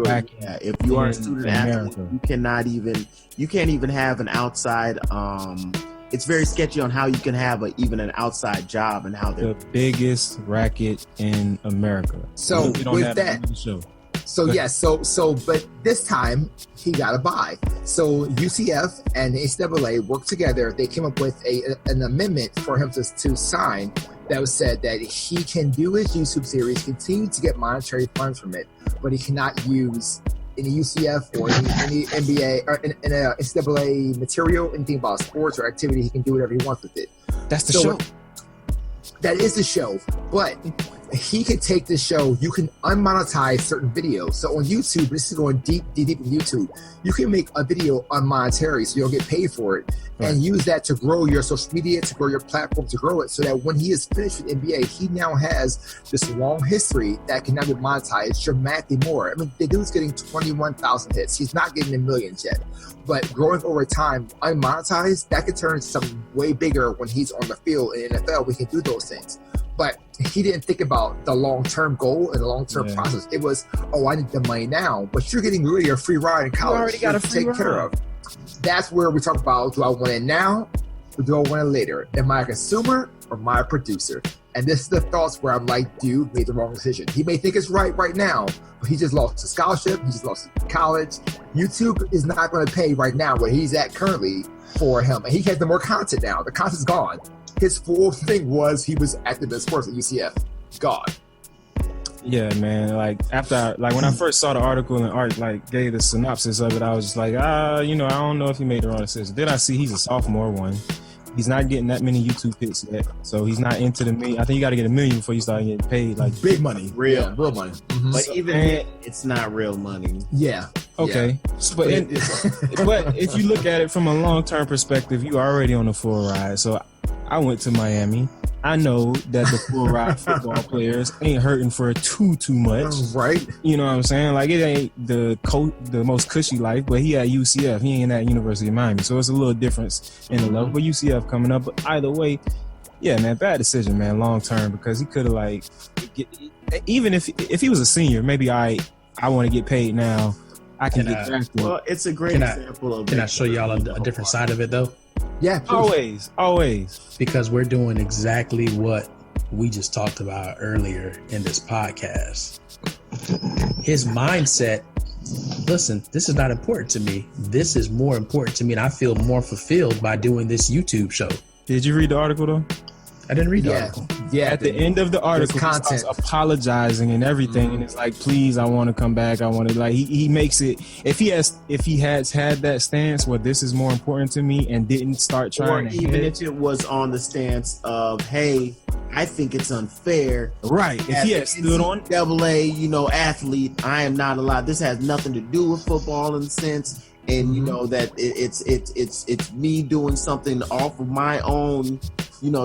you are a student athlete, you can't even have an outside. It's very sketchy on how you can have even an outside job and how they're The biggest racket in America. So We don't with have that, the show. So yes, but this time he got a bye. So UCF and the NCAA worked together. They came up with an amendment for him to sign that said that he can do his YouTube series, continue to get monetary funds from it, but he cannot use any UCF or any NBA or in a NCAA material, anything about sports or activity. He can do whatever he wants with it. That's the show. That is the show, but he could take this show, you can unmonetize certain videos. So on YouTube, this is going deep in YouTube, you can make a video unmonetary so you don't get paid for it, and use that to grow your social media, to grow your platform, to grow it, so that when he is finished with NBA, he now has this long history that can now be monetized dramatically more. I mean, the dude's getting 21,000 hits. He's not getting the millions yet. But growing over time, unmonetized, that could turn into something way bigger when he's on the field in the NFL. We can do those things. But he didn't think about the long-term goal and the long-term process. It was, I need the money now. But you're getting really a free ride in college. You already got a free ride. Care of. That's where we talk about, do I want it now or do I want it later? Am I a consumer or am I a producer? And this is the thoughts where I'm like, dude made the wrong decision. He may think it's right now, but he just lost a scholarship. He just lost college. YouTube is not going to pay right now where he's at currently for him. And he has the more content now. The content's gone. His full thing was he was at the best sports at UCF. Gone. Yeah, man. Like when I first saw the article and Art gave the synopsis of it, I was just like, I don't know if he made the wrong decision. Then I see he's a sophomore one. He's not getting that many YouTube hits yet, so he's not into the million. I think you got to get $1 million before you start getting paid, like big money, real money. Mm-hmm. But even then, it's not real money. Yeah. Okay. Yeah. But if you look at it from a long-term perspective, you already on the full ride. So I went to Miami. I know that the full ride football players ain't hurting for too much. Right. You know what I'm saying? Like, it ain't the most cushy life, but he at UCF. He ain't at University of Miami. So it's a little difference in the level. But UCF coming up. But either way, yeah, man, bad decision, man, long term, because he could have, even if he was a senior, maybe I want to get paid now. I can get drafted. Well, it's a great example of. Can I show y'all a different side of it, though? Yeah, please. Always. Because we're doing exactly what we just talked about earlier in this podcast. His mindset, listen, this is not important to me. This is more important to me, and I feel more fulfilled by doing this YouTube show. Did you read the article, though? I didn't read the article. Yeah. At the end of the article, he starts apologizing and everything, and it's like, please, I want to come back. I want to, he makes it. If he has had that stance where this is more important to me and didn't start trying, or even if it was on the stance of, hey, I think it's unfair. Right. If he had stood on AA, athlete, I am not allowed. This has nothing to do with football in a sense. And that it's me doing something off of my own,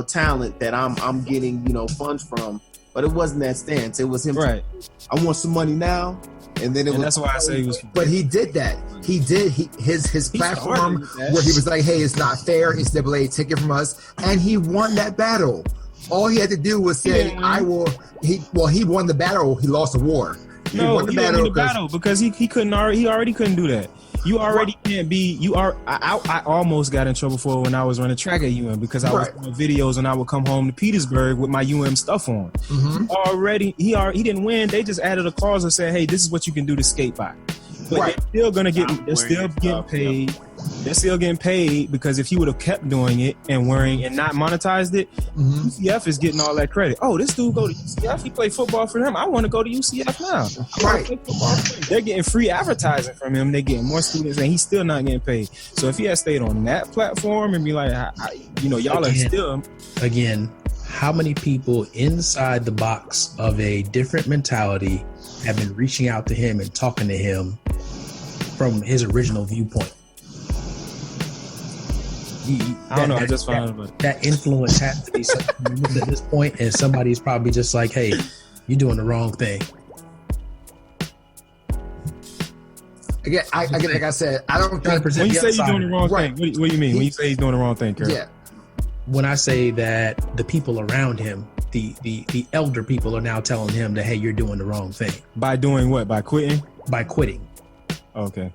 talent that I'm getting, funds from. But it wasn't that stance. It was him. Right. I want some money now. And then that's why I say he was. But he did that. He did. His platform where he was like, hey, it's not fair. NCAA, take it from us. And he won that battle. All he had to do was say, I will. He won the battle. He lost the war. He won the battle because he already couldn't do that. You already can't be. I almost got in trouble for when I was running track at UM because I was doing videos and I would come home to Petersburg with my UM stuff on. Already, he didn't win. They just added a clause and said, "Hey, this is what you can do to skate by." But they're still getting paid. They're still getting paid because if he would have kept doing it and not monetized it, UCF is getting all that credit. Oh, this dude go to UCF. He played football for them. I want to go to UCF now. Right. They're getting free advertising from him. They're getting more students, and he's still not getting paid. So if he had stayed on that platform and be like, y'all are still. Again, how many people inside the box of a different mentality have been reaching out to him and talking to him from his original viewpoint? I don't know. I just found out. That influence has to be something at this point, and somebody's probably just like, "Hey, you're doing the wrong thing." Again, like I said, I don't think when you say you're doing the wrong thing, what do you mean? When you say he's doing the wrong thing, Kurt? Yeah. When I say that the people around him, the elder people are now telling him that, "Hey, you're doing the wrong thing." By doing what? By quitting? By quitting. Okay.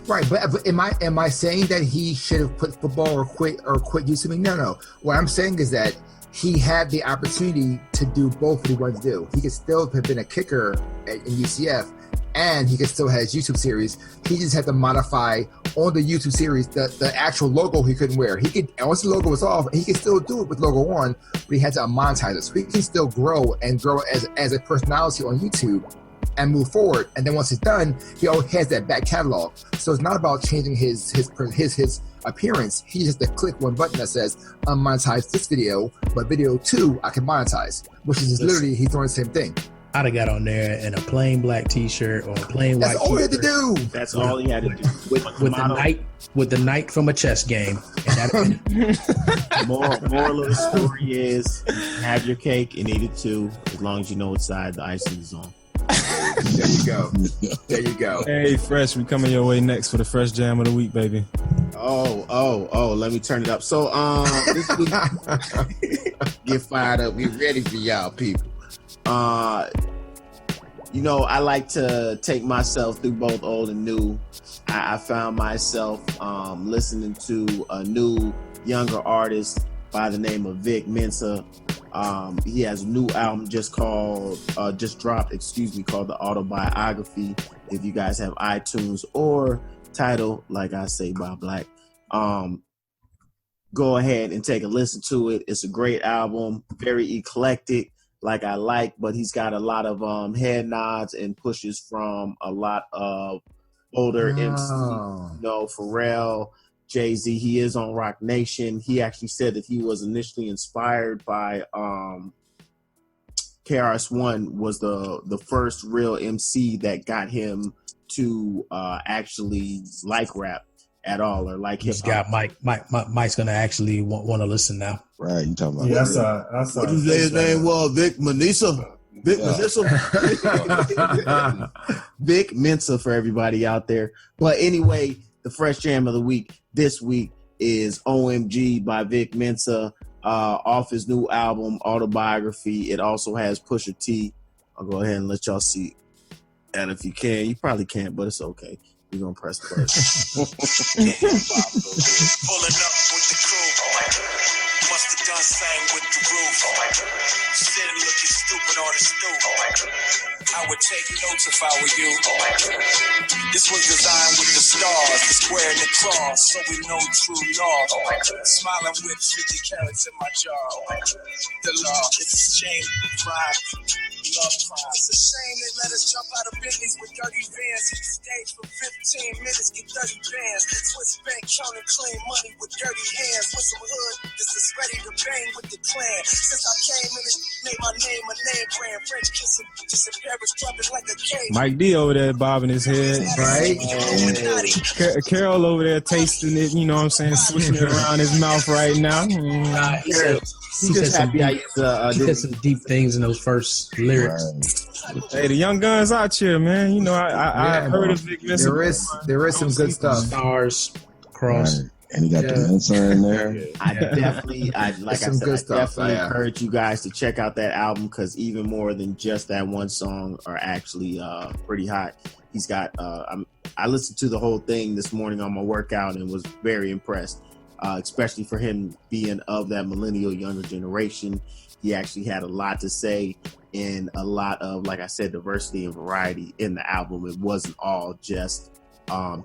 Right, but am I saying that he should have quit football or quit YouTube? No. What I'm saying is that he had the opportunity to do both what he wanted to do. He could still have been a kicker in UCF, and he could still have his YouTube series. He just had to modify on the YouTube series the actual logo he couldn't wear. He could, once the logo was off, he could still do it with logo on, but he had to monetize it. So he can still grow as a personality on YouTube and move forward. And then once it's done, he always has that back catalog. So it's not about changing his appearance, he just has to click one button that says unmonetize this video, but video 2 I can monetize, which is just literally he's doing the same thing. I'd have got on there in a plain black T-shirt or a plain white That's all he had to T-shirt do. That's all he had to do. with the knight from a chess game. And Moral of the story is have your cake and eat it too, as long as you know what side the icing is on. There you go. There you go. Hey, Fresh, we coming your way next for the Fresh Jam of the Week, baby. Oh, let me turn it up. So this week, get fired up. We ready for y'all people. You know, I like to take myself through both old and new. I found myself listening to a new, younger artist by the name of Vic Mensa. He has a new album just dropped, called The Autobiography. If you guys have iTunes or Tidal, like I say by Black, go ahead and take a listen to it. It's a great album, very eclectic, like I like, but he's got a lot of head nods and pushes from a lot of older MCs, you know, Pharrell, Jay-Z. He is on Rock Nation. He actually said that he was initially inspired by KRS-One was the first real MC that got him to actually like rap at all or like hip hop. Mike's gonna actually want to listen now. Right, you talking about? Yeah, I saw. What did you say his name was? Vic Mensa. Vic Mensa. Vic Mensa for everybody out there. But anyway, the Fresh Jam of the Week this week is OMG by Vic Mensa off his new album, Autobiography. It also has Pusha T. I'll go ahead and let y'all see. And if you can, you probably can't, but it's okay. We're going to press play. Pulling up with the crew. Must have done same with the roof. Sitting looking stupid on the stoop. I would take notes if I were you. This was designed with the stars, the square and the cross, so we know true north. Smiling with 50 carats in my jaw. The law is a shame, crime, love crime. It's a shame they let us jump out of Bentleys with dirty vans. Hit the stage for 15 minutes, get 30 bands. Twist bank, counting clean money with dirty hands. With some hood, this is ready to bang with the clan. Since I came in, it made my name a name brand. French kissing bitches in Paris, clubbing like a cave. Mike D over there bobbing his head. Right. Carol over there tasting it, you know what I'm saying, swishing it around his mouth right now. He said some deep things in those first lyrics. Right. Hey, the young guns out here, man. You know, I heard of Vic Mensa. There is some good stuff. Stars, cross. Right. And he got the Mensa in there. I definitely encourage you guys to check out that album because even more than just that one song are actually pretty hot. He's got I listened to the whole thing this morning on my workout and was very impressed, especially for him being of that millennial younger generation. He actually had a lot to say and a lot of, like I said, diversity and variety in the album. It wasn't all just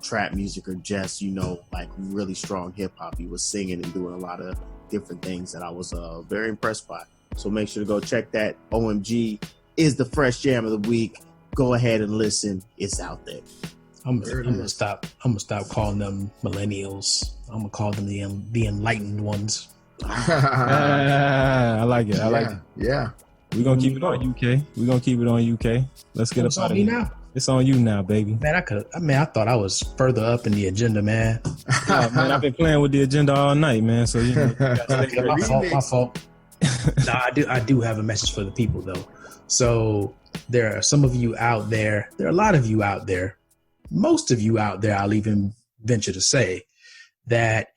trap music or just, you know, like really strong hip hop. He was singing and doing a lot of different things that I was very impressed by. So make sure to go check that. OMG is the Fresh Jam of the Week. Go ahead and listen. It's out there. I'm gonna stop calling them millennials. I'm gonna call them the enlightened ones. I like it. I like it. Yeah. We're gonna keep it on UK. Let's get up out of here. Now. It's on you now, baby. Man, I thought I was further up in the agenda, man. Oh, man, I've been playing with the agenda all night, man. So you know, my fault. No, I do have a message for the people though. So there are some of you out there. There are a lot of you out there. Most of you out there, I'll even venture to say that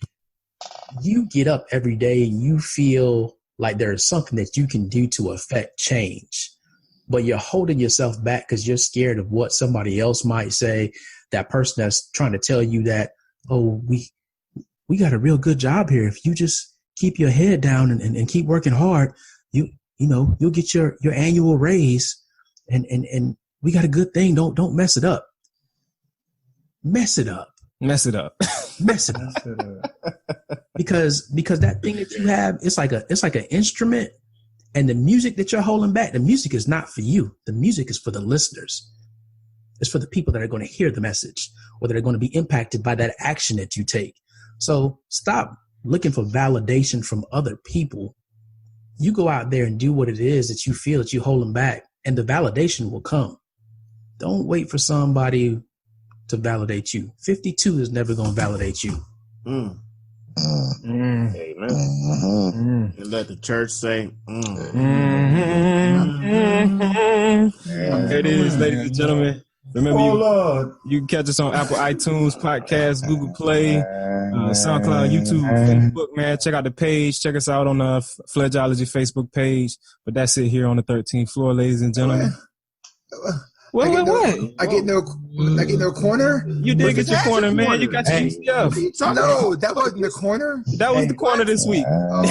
you get up every day and you feel like there's something that you can do to affect change, but you're holding yourself back because you're scared of what somebody else might say. That person that's trying to tell you that, oh, we got a real good job here. If you just keep your head down and keep working hard, you'll get your annual raise and we got a good thing. Don't mess it up. Mess it up. Because that thing that you have, it's like an instrument, and the music that you're holding back, the music is not for you. The music is for the listeners. It's for the people that are going to hear the message or that are going to be impacted by that action that you take. So stop looking for validation from other people. You go out there and do what it is that you feel that you're holding back, and the validation will come. Don't wait for somebody to validate you. 52 is never going to validate you. Amen. And let the church say, There it is, ladies and gentlemen. Remember, Lord. you can catch us on Apple iTunes, Podcast, Google Play, SoundCloud, YouTube, Facebook, man. Check out the page. Check us out on the Fledgeology Facebook page. But that's it here on the 13th floor, ladies and gentlemen. What? I get no corner. You did get your corner, man. You got your stuff. No, that wasn't the corner. That was the corner this week. A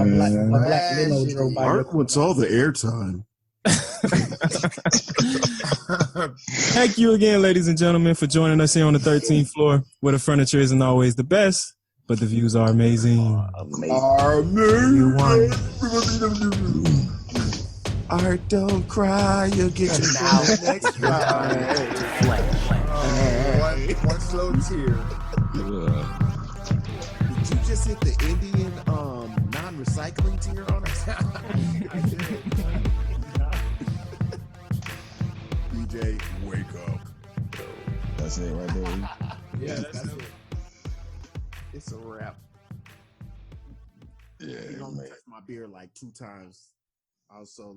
black limo drove by. Mark wants all the airtime. Thank you again, ladies and gentlemen, for joining us here on the 13th floor, where the furniture isn't always the best, but the views are amazing. Art, don't cry, you'll get your now next time. One slow tear. Did you just hit the Indian non-recycling tier on us? DJ, wake up. That's it right there. Yeah, that's it. It's a wrap. Yeah, You man. touched my beard like 2 times. I was so